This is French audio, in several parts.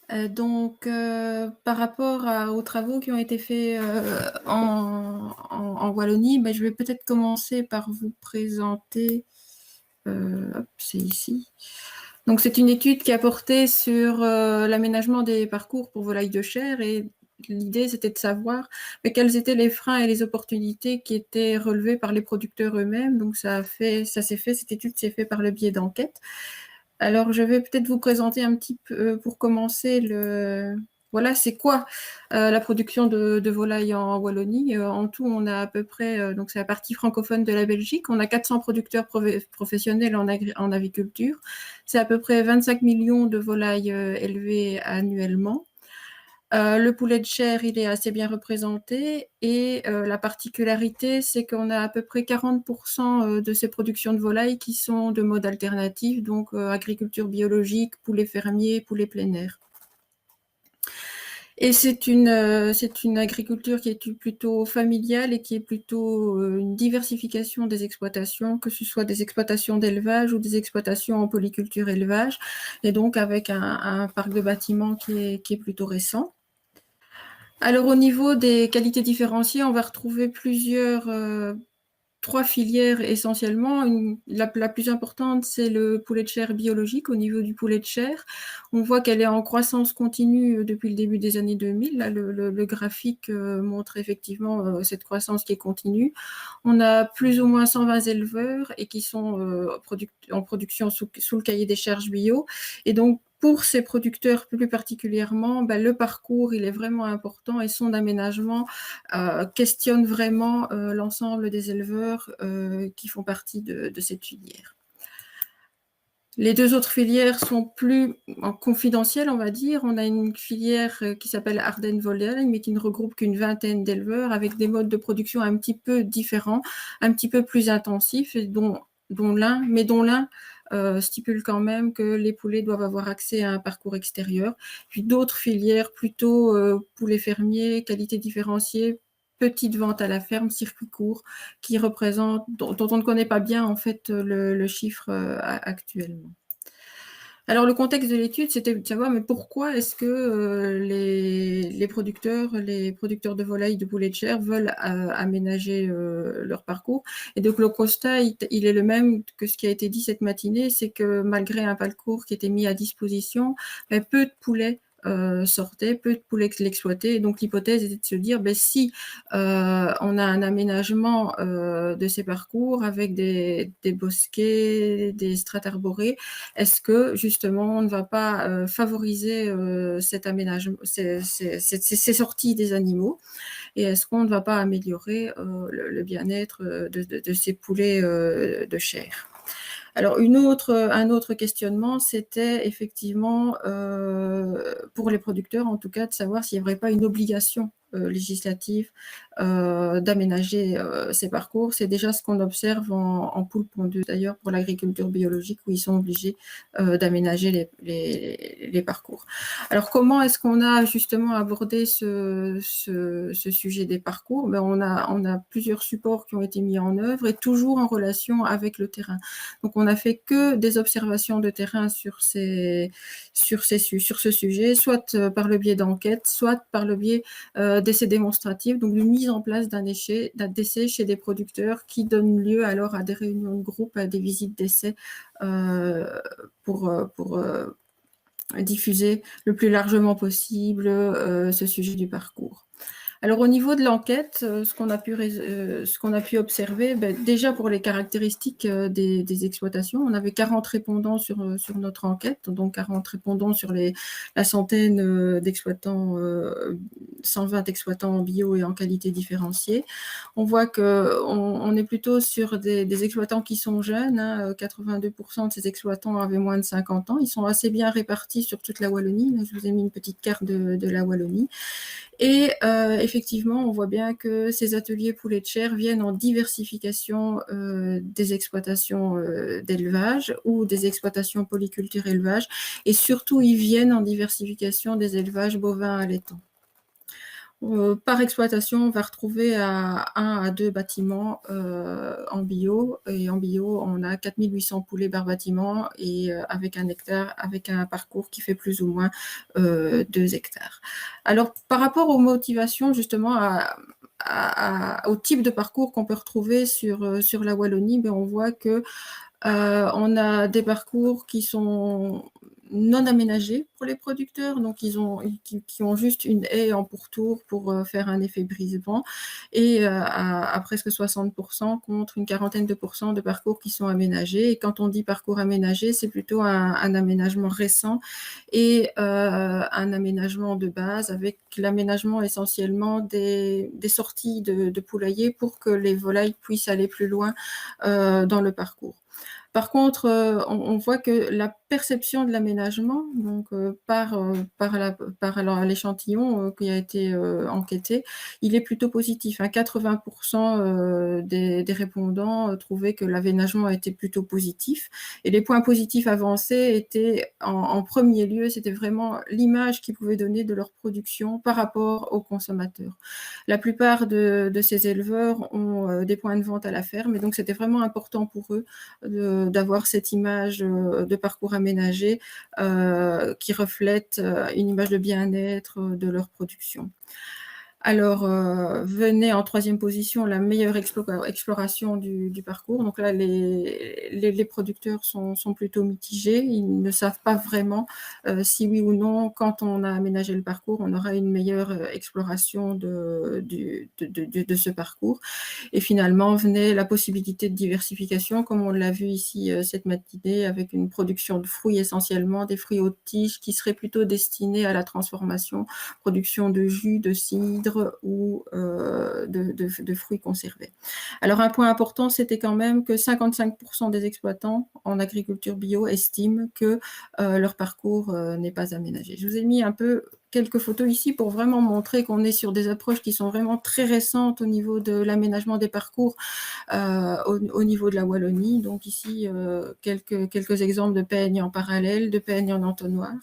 Par rapport aux travaux qui ont été faits en Wallonie, je vais peut-être commencer par vous présenter. Hop, c'est ici. Donc, c'est une étude qui a porté sur l'aménagement des parcours pour volailles de chair et l'idée, c'était de savoir quels étaient les freins et les opportunités qui étaient relevés par les producteurs eux-mêmes. Donc, cette étude s'est faite par le biais d'enquêtes. Alors, je vais peut-être vous présenter un petit peu, pour commencer, voilà, c'est quoi la production de volailles en Wallonie. En tout, on a à peu près, donc c'est la partie francophone de la Belgique, on a 400 producteurs professionnels en aviculture. C'est à peu près 25 millions de volailles élevées annuellement. Le poulet de chair, il est assez bien représenté et la particularité, c'est qu'on a à peu près 40% de ces productions de volailles qui sont de mode alternatif, donc agriculture biologique, poulet fermier, poulet plein air. Et c'est une agriculture qui est plutôt familiale et qui est plutôt une diversification des exploitations, que ce soit des exploitations d'élevage ou des exploitations en polyculture élevage, et donc avec un parc de bâtiments qui est plutôt récent. Alors, au niveau des qualités différenciées, on va retrouver trois filières essentiellement. La plus importante, c'est le poulet de chair biologique. Au niveau du poulet de chair, on voit qu'elle est en croissance continue depuis le début des années 2000. Là, le graphique montre effectivement cette croissance qui est continue. On a plus ou moins 120 éleveurs et qui sont en production sous le cahier des charges bio. Et donc, pour ces producteurs plus particulièrement, le parcours, il est vraiment important et son aménagement questionne vraiment l'ensemble des éleveurs qui font partie de cette filière. Les deux autres filières sont plus confidentielles, on va dire. On a une filière qui s'appelle Ardennes Volaille, mais qui ne regroupe qu'une vingtaine d'éleveurs avec des modes de production un petit peu différents, un petit peu plus intensifs, et dont l'un stipule quand même que les poulets doivent avoir accès à un parcours extérieur. Puis d'autres filières plutôt poulets fermiers, qualité différenciée, petite vente à la ferme, circuit court, dont on ne connaît pas bien en fait le chiffre actuellement. Alors, le contexte de l'étude, c'était de savoir pourquoi est-ce que les producteurs de volailles, de poulets de chair veulent aménager leur parcours. Et donc, le constat, il est le même que ce qui a été dit cette matinée, c'est que malgré un parcours qui était mis à disposition, peu de poulets sortaient, peu de poulets l'exploitaient. Et donc, l'hypothèse était de se dire, si on a un aménagement de ces parcours avec des bosquets, des strates arborées, est-ce que justement on ne va pas favoriser cet aménagement, ces sorties des animaux, et est-ce qu'on ne va pas améliorer le bien-être de ces poulets de chair? Alors, un autre questionnement, c'était effectivement pour les producteurs, en tout cas, de savoir s'il n'y aurait pas une obligation législative d'aménager ces parcours. C'est déjà ce qu'on observe en poule pondeuse, d'ailleurs, pour l'agriculture biologique, où ils sont obligés d'aménager les parcours. Alors, comment est-ce qu'on a justement abordé ce sujet des parcours? On a plusieurs supports qui ont été mis en œuvre et toujours en relation avec le terrain. Donc, on n'a fait que des observations de terrain sur ce sujet, soit par le biais d'enquêtes, soit par le biais d'essais démonstratifs, donc de mise en place d'un essai chez des producteurs qui donnent lieu alors à des réunions de groupe, à des visites d'essais pour diffuser le plus largement possible ce sujet du parcours. Alors, au niveau de l'enquête, ce qu'on a pu observer, déjà pour les caractéristiques des exploitations, on avait 40 répondants sur notre enquête, donc 40 répondants sur la centaine d'exploitants, 120 exploitants en bio et en qualité différenciée. On voit qu'on est plutôt sur des exploitants qui sont jeunes, 82% de ces exploitants avaient moins de 50 ans, ils sont assez bien répartis sur toute la Wallonie. Là, je vous ai mis une petite carte de la Wallonie. Et effectivement, on voit bien que ces ateliers poulet de chair viennent en diversification des exploitations d'élevage ou des exploitations polyculture élevage, et surtout ils viennent en diversification des élevages bovins allaitants. Par exploitation, on va retrouver à 1 à 2 bâtiments en bio. Et en bio, on a 4800 poulets par bâtiment et avec un hectare, avec un parcours qui fait plus ou moins 2 hectares. Alors, par rapport aux motivations, justement, au type de parcours qu'on peut retrouver sur la Wallonie, ben, on voit que on a des parcours qui sont non aménagés pour les producteurs, donc qui ont juste une haie en pourtour pour faire un effet brise-vent, et à presque 60% contre une quarantaine de pourcents de parcours qui sont aménagés. Et quand on dit parcours aménagé, c'est plutôt un aménagement récent et un aménagement de base avec l'aménagement essentiellement des sorties de poulailler pour que les volailles puissent aller plus loin dans le parcours. Par contre, on voit que la perception de l'aménagement, donc par l'échantillon qui a été enquêté, il est plutôt positif. 80% des répondants trouvaient que l'aménagement était plutôt positif. Et les points positifs avancés étaient, en premier lieu, c'était vraiment l'image qu'ils pouvaient donner de leur production par rapport aux consommateurs. La plupart de ces éleveurs ont des points de vente à la ferme, et donc c'était vraiment important pour eux d'avoir cette image de parcours aménagé qui reflète une image de bien-être de leur production. Alors, venait en troisième position la meilleure exploration du parcours. Donc là, les producteurs sont plutôt mitigés. Ils ne savent pas vraiment si oui ou non, quand on a aménagé le parcours, on aura une meilleure exploration de ce parcours. Et finalement, venait la possibilité de diversification, comme on l'a vu ici cette matinée, avec une production de fruits essentiellement, des fruits haute tige qui seraient plutôt destinés à la transformation, production de jus, de cidre ou de fruits conservés. Alors un point important, c'était quand même que 55% des exploitants en agriculture bio estiment que leur parcours n'est pas aménagé. Je vous ai mis un peu quelques photos ici pour vraiment montrer qu'on est sur des approches qui sont vraiment très récentes au niveau de l'aménagement des parcours au niveau de la Wallonie. Donc ici, quelques exemples de peignes en parallèle, de peignes en entonnoir,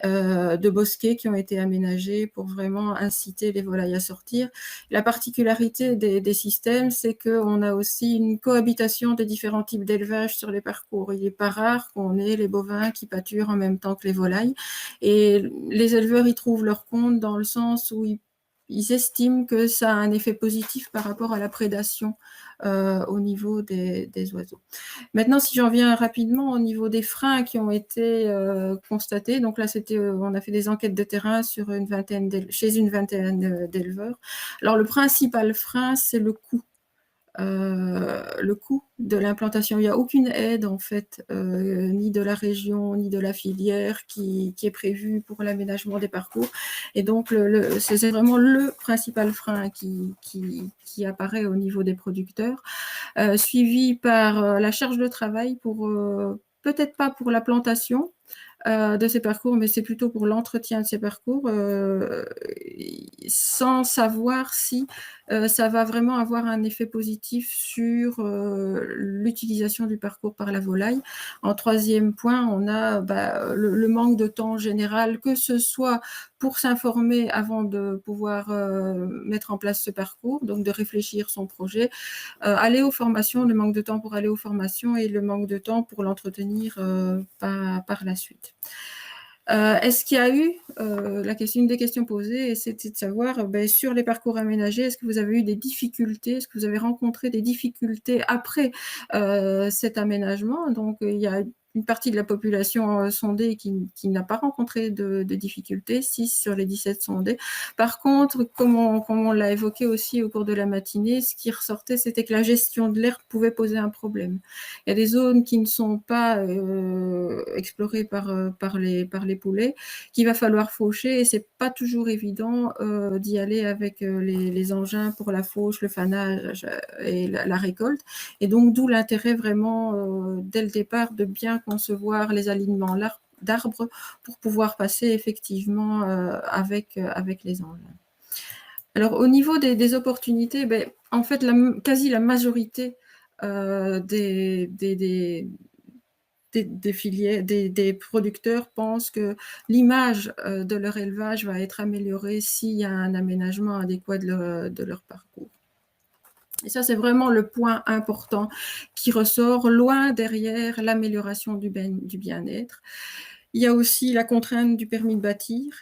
de bosquets qui ont été aménagés pour vraiment inciter les volailles à sortir. La particularité des systèmes, c'est qu'on a aussi une cohabitation des différents types d'élevage sur les parcours. Il n'est pas rare qu'on ait les bovins qui pâturent en même temps que les volailles. Et les éleveurs y trouvent leur compte dans le sens où ils estiment que ça a un effet positif par rapport à la prédation au niveau des oiseaux. Maintenant, si j'en viens rapidement au niveau des freins qui ont été constatés, donc là, on a fait des enquêtes de terrain chez une vingtaine d'éleveurs. Alors, le principal frein, c'est le coût de l'implantation. Il n'y a aucune aide, en fait, ni de la région, ni de la filière qui est prévue pour l'aménagement des parcours. Et donc, c'est vraiment le principal frein qui apparaît au niveau des producteurs, suivi par la charge de travail peut-être pas pour la plantation, de ces parcours, mais c'est plutôt pour l'entretien de ces parcours, sans savoir si ça va vraiment avoir un effet positif sur l'utilisation du parcours par la volaille. En troisième point, on a le manque de temps général, que ce soit pour s'informer avant de pouvoir mettre en place ce parcours, donc de réfléchir son projet, aller aux formations, le manque de temps pour aller aux formations et le manque de temps pour l'entretenir par la suite. Est-ce qu'il y a eu, une des questions posées, c'était de savoir, sur les parcours aménagés, est-ce que vous avez eu des difficultés, est-ce que vous avez rencontré des difficultés après cet aménagement? Donc, il y a une partie de la population sondée qui n'a pas rencontré de difficultés, 6 sur les 17 sondés. Par contre, comme on l'a évoqué aussi au cours de la matinée, ce qui ressortait, c'était que la gestion de l'herbe pouvait poser un problème. Il y a des zones qui ne sont pas explorées par les poulets, qu'il va falloir faucher, et c'est pas toujours évident d'y aller avec les engins pour la fauche, le fanage et la récolte. Et donc, d'où l'intérêt vraiment, dès le départ, de bien concevoir les alignements d'arbres pour pouvoir passer effectivement avec les engins. Alors, au niveau des opportunités, en fait, quasi la majorité des des producteurs pensent que l'image de leur élevage va être améliorée s'il y a un aménagement adéquat de leur parcours. Et ça, c'est vraiment le point important qui ressort loin derrière l'amélioration du bien-être. Il y a aussi la contrainte du permis de bâtir.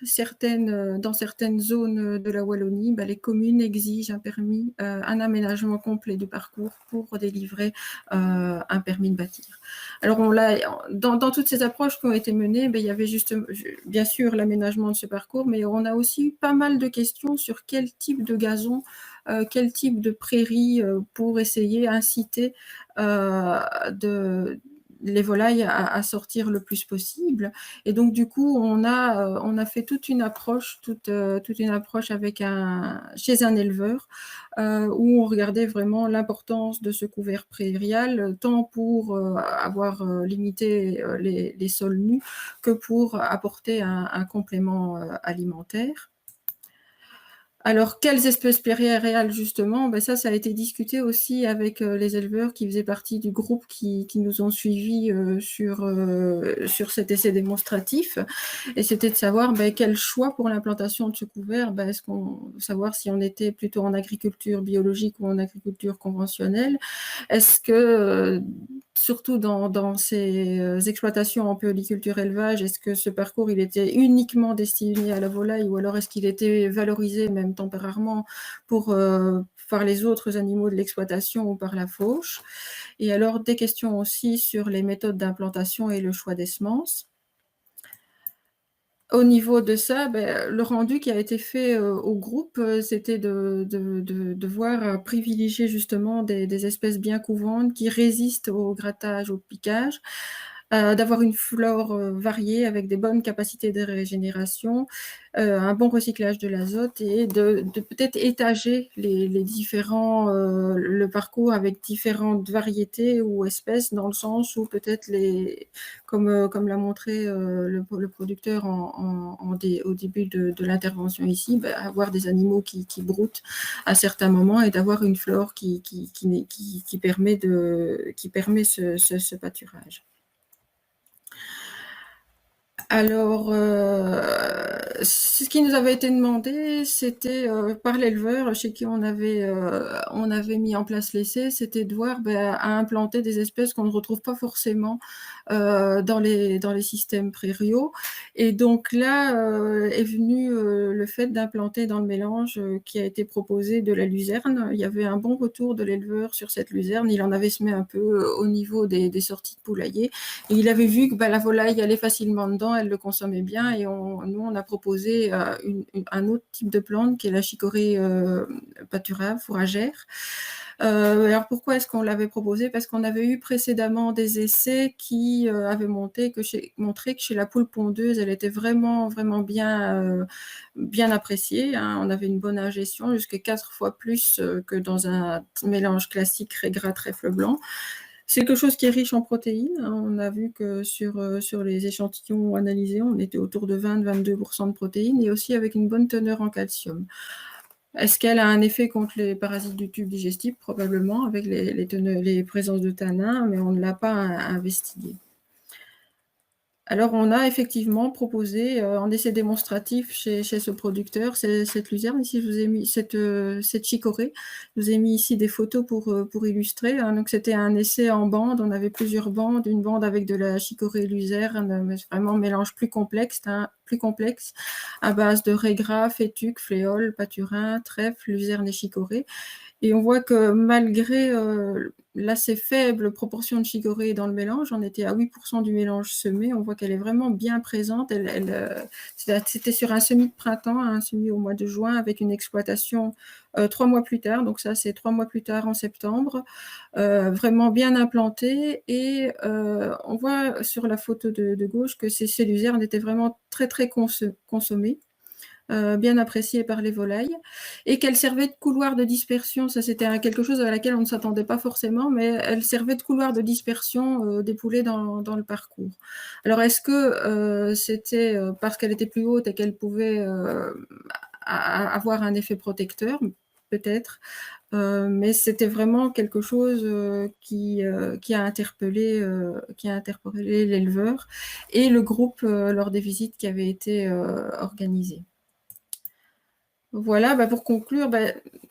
Dans certaines zones de la Wallonie, les communes exigent un permis, un aménagement complet du parcours pour délivrer un permis de bâtir. Alors, dans toutes ces approches qui ont été menées, il y avait bien sûr l'aménagement de ce parcours, mais on a aussi eu pas mal de questions sur quel type de gazon, quel type de prairie pour essayer d'inciter les volailles à sortir le plus possible. Et donc, du coup, on a fait toute une approche chez un éleveur où on regardait vraiment l'importance de ce couvert prairial, tant pour avoir limité les sols nus que pour apporter un complément alimentaire. Alors, quelles espèces prairiales, justement, ça a été discuté aussi avec les éleveurs qui faisaient partie du groupe qui nous ont suivis sur cet essai démonstratif. Et c'était de savoir quel choix pour l'implantation de ce couvert, savoir si on était plutôt en agriculture biologique ou en agriculture conventionnelle. Est-ce que, surtout dans ces exploitations en polyculture élevage, est-ce que ce parcours il était uniquement destiné à la volaille ou alors est-ce qu'il était valorisé même temporairement par les autres animaux de l'exploitation ou par la fauche? Et alors des questions aussi sur les méthodes d'implantation et le choix des semences. Au niveau de ça, le rendu qui a été fait au groupe, c'était de voir privilégier justement des espèces bien couvantes qui résistent au grattage, au piquage, d'avoir une flore variée avec des bonnes capacités de régénération, un bon recyclage de l'azote et de peut-être étager le parcours avec différentes variétés ou espèces, dans le sens où peut-être comme l'a montré le producteur au début de l'intervention ici, avoir des animaux qui broutent à certains moments et d'avoir une flore qui permet ce pâturage. Alors, ce qui nous avait été demandé, c'était par l'éleveur chez qui on avait mis en place l'essai, c'était de voir à implanter des espèces qu'on ne retrouve pas forcément dans les systèmes prairiaux. Et donc là est venu le fait d'implanter dans le mélange qui a été proposé de la luzerne. Il y avait un bon retour de l'éleveur sur cette luzerne. Il en avait semé un peu au niveau des sorties de poulailler. Et il avait vu que la volaille allait facilement dedans, elle le consommait bien. Et nous, on a proposé un autre type de plante qui est la chicorée pâturable, fourragère. Alors pourquoi est-ce qu'on l'avait proposé? Parce qu'on avait eu précédemment des essais qui avaient montré que chez la poule pondeuse, elle était vraiment, vraiment bien appréciée. On avait une bonne ingestion, jusqu'à 4 fois plus que dans un mélange classique gras trèfle blanc. C'est quelque chose qui est riche en protéines. On a vu que sur les échantillons analysés, on était autour de 20-22% de protéines et aussi avec une bonne teneur en calcium. Est-ce qu'elle a un effet contre les parasites du tube digestif? Probablement, avec les présences de tanins, mais on ne l'a pas investigué. Alors, on a effectivement proposé en essai démonstratif chez ce producteur cette luzerne. Ici, je vous ai mis cette chicorée. Je vous ai mis ici des photos pour illustrer. Donc, c'était un essai en bande. On avait plusieurs bandes. Une bande avec de la chicorée luzerne, vraiment un mélange plus complexe, à base de raigrats, fétuque, fléole, paturin, trèfle, luzerne et chicorée. Et on voit que malgré l'assez faible proportion de chicorée dans le mélange, on était à 8% du mélange semé, on voit qu'elle est vraiment bien présente. C'était sur un semis de printemps, un semis au mois de juin, avec une exploitation 3 mois plus tard, donc ça c'est 3 mois plus tard en septembre, vraiment bien implantée. Et on voit sur la photo de gauche que ces luzernes étaient vraiment très très consommées. Bien appréciée par les volailles, et qu'elle servait de couloir de dispersion. Ça, c'était quelque chose à laquelle on ne s'attendait pas forcément, mais elle servait de couloir de dispersion des poulets dans le parcours. Alors, est-ce que c'était parce qu'elle était plus haute et qu'elle pouvait avoir un effet protecteur? peut-être, mais c'était vraiment quelque chose, qui a interpellé l'éleveur et le groupe, lors des visites qui avaient été, organisées. Voilà, pour conclure,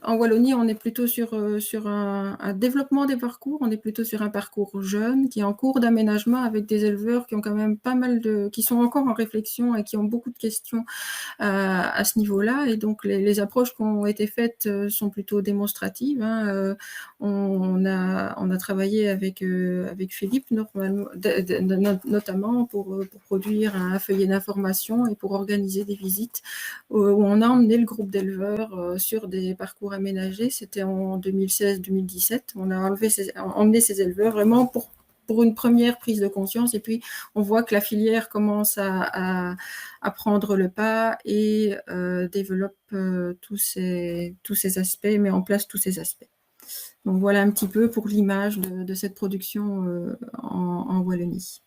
en Wallonie, on est plutôt sur un développement des parcours. On est plutôt sur un parcours jeune qui est en cours d'aménagement avec des éleveurs qui ont quand même pas mal qui sont encore en réflexion et qui ont beaucoup de questions à ce niveau-là. Et donc les approches qui ont été faites sont plutôt démonstratives, hein. On a travaillé avec Philippe notamment pour produire un feuillet d'information et pour organiser des visites où on a emmené le groupe d'éleveurs sur des parcours aménagés. C'était en 2016-2017. On a emmené ces éleveurs vraiment pour une première prise de conscience. Et puis, on voit que la filière commence à prendre le pas et développe tous ces aspects, met en place tous ces aspects. Donc, voilà un petit peu pour l'image de cette production en Wallonie.